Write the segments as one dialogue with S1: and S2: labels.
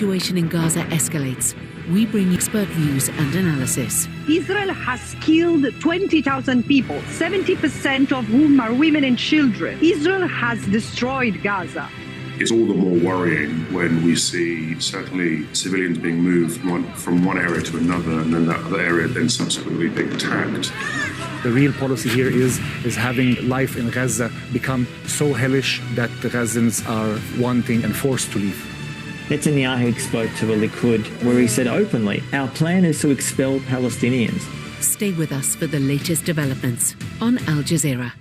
S1: situation in Gaza escalates, we bring expert views and analysis.
S2: Israel has killed 20,000 people, 70% of whom are women and children. Israel has destroyed Gaza.
S3: It's all the more worrying when we see certainly civilians being moved from one area to another, and then that other area then subsequently being attacked.
S4: The real policy here is having life in Gaza become so hellish that the Gazans are wanting and forced to leave.
S5: Netanyahu spoke to the Likud where he said openly, our plan is to expel Palestinians.
S1: Stay with us for the latest developments on Al Jazeera.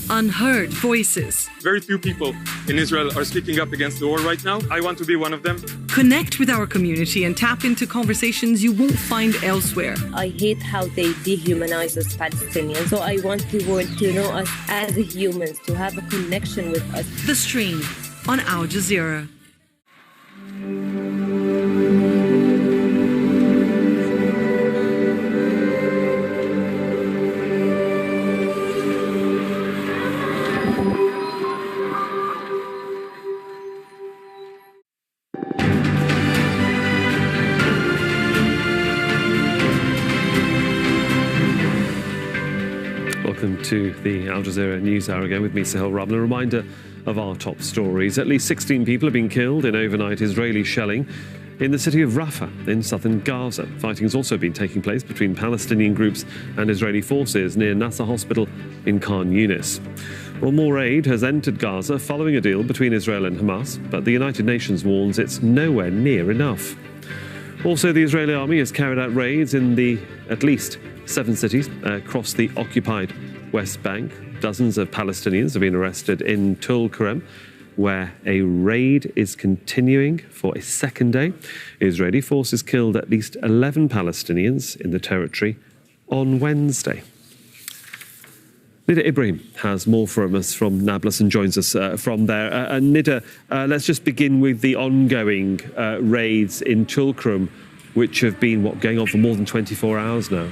S6: Unheard voices.
S7: Very few people in Israel are speaking up against the war right now. I want to be one of them.
S6: Connect with our community and tap into conversations you won't find elsewhere.
S8: I hate how they dehumanize us Palestinians. So I want the world to know us as humans, to have a connection with us.
S6: The Stream on Al Jazeera.
S9: Welcome to the Al Jazeera News Hour again with me, Sahel Rabin. A reminder of our top stories. At least 16 people have been killed in overnight Israeli shelling in the city of Rafah in southern Gaza. Fighting has also been taking place between Palestinian groups and Israeli forces near Nasser Hospital in Khan Yunis. Well, more aid has entered Gaza following a deal between Israel and Hamas, but the United Nations warns it's nowhere near enough. Also, the Israeli army has carried out raids in at least 7 cities across the occupied West Bank. Dozens of Palestinians have been arrested in Tul Karem, where a raid is continuing for a second day. Israeli forces killed at least 11 Palestinians in the territory on Wednesday. Nida Ibrahim has more from us from Nablus and joins us from there. Nida, let's just begin with the ongoing raids in Tul Karem, which have been, going on for more than 24 hours now.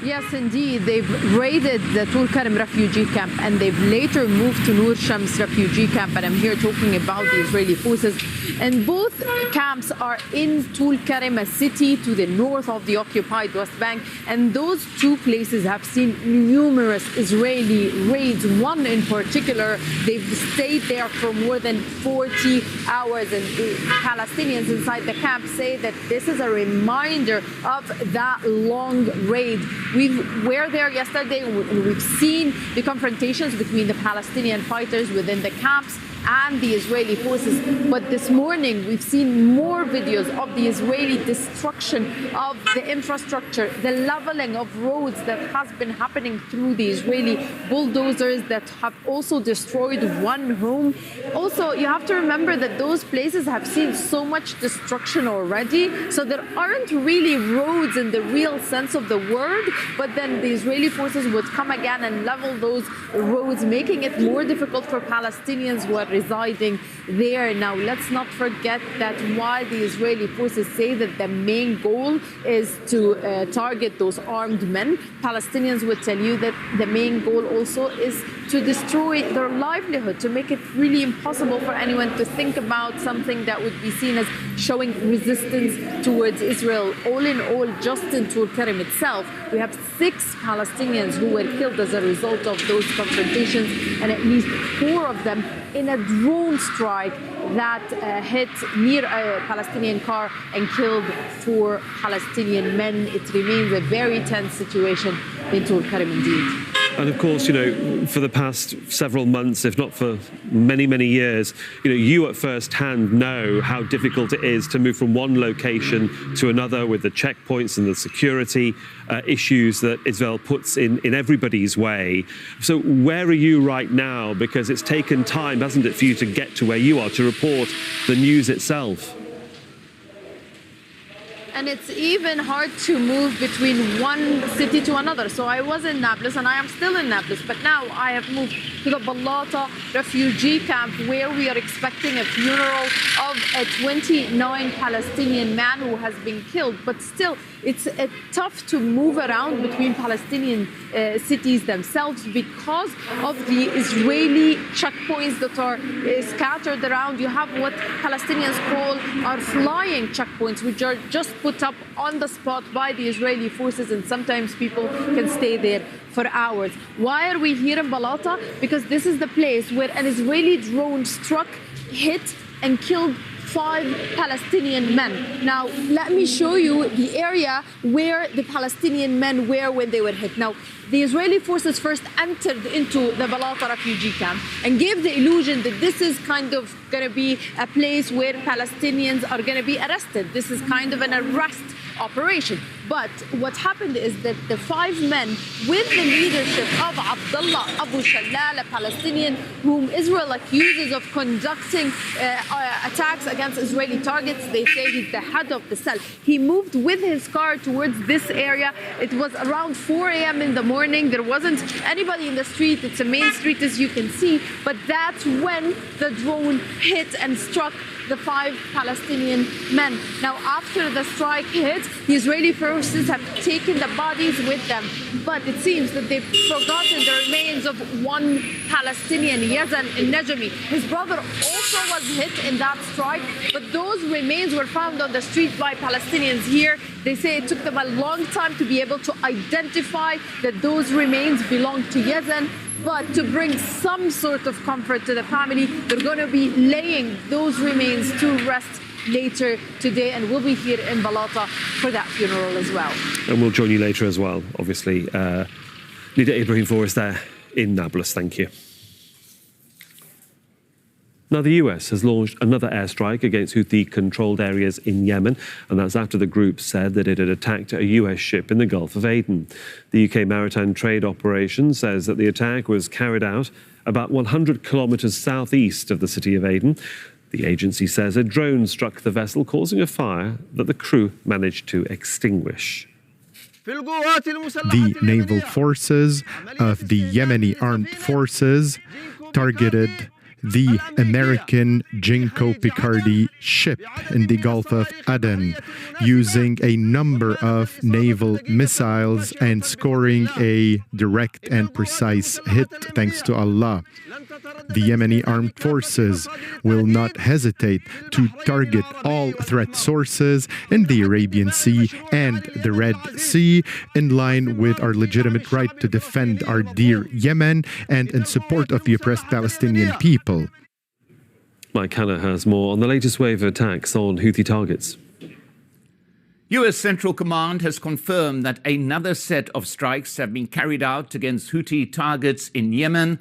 S10: Yes, indeed. They've raided the Tul Karem refugee camp and they've later moved to Nur Shams refugee camp. And I'm here talking about the Israeli forces. And both camps are in Tul Karem, a city to the north of the occupied West Bank. And those two places have seen numerous Israeli raids. One in particular, they've stayed there for more than 40 hours. And the Palestinians inside the camp say that this is a reminder of that long raid. We were there yesterday and we've seen the confrontations between the Palestinian fighters within the camps and the Israeli forces. But this morning, we've seen more videos of the Israeli destruction of the infrastructure, the leveling of roads that has been happening through the Israeli bulldozers that have also destroyed one home. Also, you have to remember that those places have seen so much destruction already, so there aren't really roads in the real sense of the word, but then the Israeli forces would come again and level those roads, making it more difficult for Palestinians who are residing there. Now, let's not forget that while the Israeli forces say that the main goal is to target those armed men, Palestinians would tell you that the main goal also is to destroy their livelihood, to make it really impossible for anyone to think about something that would be seen as showing resistance towards Israel. All in all, just in Tul Karem itself, we have 6 Palestinians who were killed as a result of those confrontations, and at least 4 of them in a drone strike that hit near a Palestinian car and killed 4 Palestinian men. It remains a very tense situation in Tul Karem indeed.
S9: And of course, for the past several months, if not for many, many years, you at first hand know how difficult it is to move from one location to another with the checkpoints and the security issues that Israel puts in everybody's way. So where are you right now? Because it's taken time, hasn't it, for you to get to where you are, to report the news itself?
S10: And it's even hard to move between one city to another. So I was in Nablus and I am still in Nablus, but now I have moved to the Balata refugee camp where we are expecting a funeral of a 29 Palestinian man who has been killed. But still, it's tough to move around between Palestinian cities themselves because of the Israeli checkpoints that are scattered around. You have what Palestinians call our flying checkpoints, which are just put up on the spot by the Israeli forces, and sometimes people can stay there for hours. Why are we here in Balata? Because this is the place where an Israeli drone struck, hit, and killed 5 Palestinian men. Now, let me show you the area where the Palestinian men were when they were hit. Now, the Israeli forces first entered into the Balata refugee camp and gave the illusion that this is kind of going to be a place where Palestinians are going to be arrested. This is kind of an arrest operation. But what happened is that the 5 men with the leadership of Abdullah Abu Shallal, a Palestinian whom Israel accuses of conducting attacks against Israeli targets, they say he's the head of the cell. He moved with his car towards this area. It was around 4 a.m. in the morning. There wasn't anybody in the street. It's a main street, as you can see. But that's when the drone hit and struck the 5 Palestinian men. Now, after the strike hit, the Israeli forces have taken the bodies with them. But it seems that they've forgotten the remains of one Palestinian, Yazan al-Najmi. His brother also was hit in that strike, but those remains were found on the street by Palestinians here. They say it took them a long time to be able to identify that those remains belong to Yazan. But to bring some sort of comfort to the family, they're going to be laying those remains to rest later today, and we'll be here in Balata for that funeral as well.
S9: And we'll join you later as well, obviously. Nida Ibrahim for us there in Nablus. Thank you. Now, the US has launched another airstrike against Houthi-controlled areas in Yemen, and that's after the group said that it had attacked a US ship in the Gulf of Aden. The UK Maritime Trade Operation says that the attack was carried out about 100 kilometres southeast of the city of Aden. The agency says a drone struck the vessel, causing a fire that the crew managed to extinguish.
S11: The naval forces of the Yemeni armed forces targeted the American Jinko Picardy ship in the Gulf of Aden, using a number of naval missiles and scoring a direct and precise hit, thanks to Allah. The Yemeni armed forces will not hesitate to target all threat sources in the Arabian Sea and the Red Sea, in line with our legitimate right to defend our dear Yemen and in support of the oppressed Palestinian people.
S9: Mike Hanna has more on the latest wave of attacks on Houthi targets.
S12: U.S. Central Command has confirmed that another set of strikes have been carried out against Houthi targets in Yemen.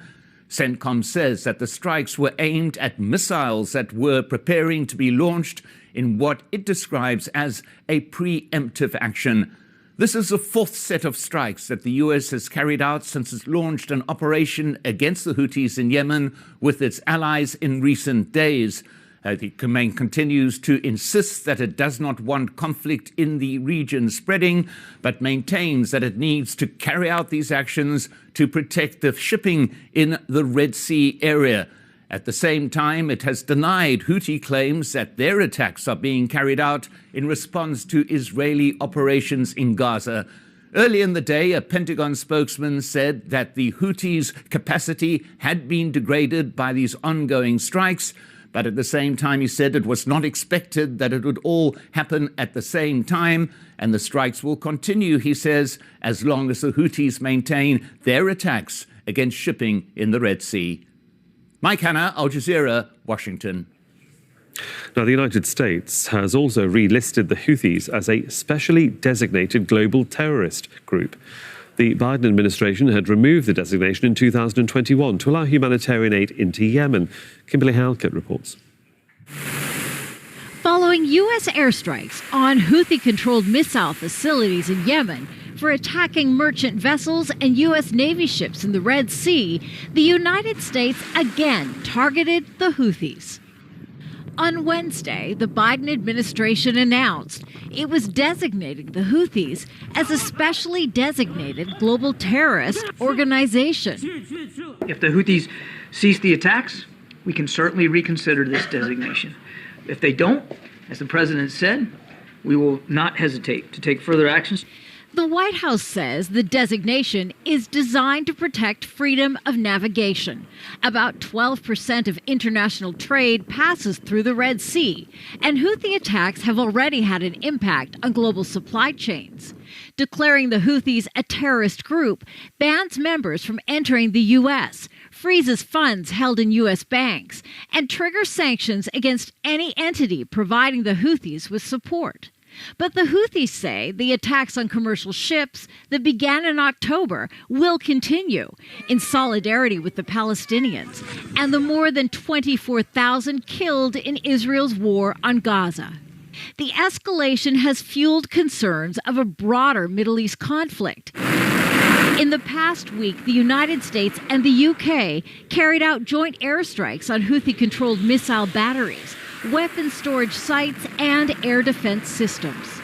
S12: CENTCOM says that the strikes were aimed at missiles that were preparing to be launched in what it describes as a preemptive action. This is the 4th set of strikes that the U.S. has carried out since it launched an operation against the Houthis in Yemen with its allies in recent days. The command continues to insist that it does not want conflict in the region spreading, but maintains that it needs to carry out these actions to protect the shipping in the Red Sea area. At the same time, it has denied Houthi claims that their attacks are being carried out in response to Israeli operations in Gaza. Early in the day, a Pentagon spokesman said that the Houthis' capacity had been degraded by these ongoing strikes, but at the same time, he said it was not expected that it would all happen at the same time, and the strikes will continue, he says, as long as the Houthis maintain their attacks against shipping in the Red Sea. Mike Hanna, Al Jazeera, Washington.
S9: Now, the United States has also relisted the Houthis as a specially designated global terrorist group. The Biden administration had removed the designation in 2021 to allow humanitarian aid into Yemen. Kimberly Halkett reports.
S13: Following U.S. airstrikes on Houthi-controlled missile facilities in Yemen for attacking merchant vessels and U.S. Navy ships in the Red Sea, the United States again targeted the Houthis. On Wednesday, the Biden administration announced it was designating the Houthis as a specially designated global terrorist organization.
S14: If the Houthis cease the attacks, we can certainly reconsider this designation. If they don't, as the president said, we will not hesitate to take further actions.
S13: The White House says the designation is designed to protect freedom of navigation. About 12% of international trade passes through the Red Sea, and Houthi attacks have already had an impact on global supply chains. Declaring the Houthis a terrorist group bans members from entering the U.S., freezes funds held in U.S. banks, and triggers sanctions against any entity providing the Houthis with support. But the Houthis say the attacks on commercial ships that began in October will continue in solidarity with the Palestinians and the more than 24,000 killed in Israel's war on Gaza. The escalation has fueled concerns of a broader Middle East conflict. In the past week, the United States and the UK carried out joint airstrikes on Houthi-controlled missile batteries, weapons storage sites, and air defense systems.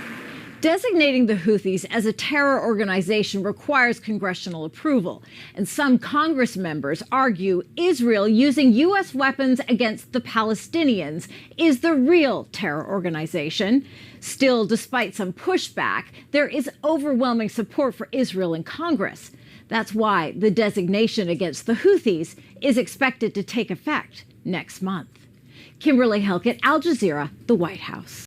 S13: Designating the Houthis as a terror organization requires congressional approval, and some Congress members argue Israel using U.S. weapons against the Palestinians is the real terror organization. Still, despite some pushback, there is overwhelming support for Israel in Congress. That's why the designation against the Houthis is expected to take effect next month. Kimberly Helkett, Al Jazeera, the White House.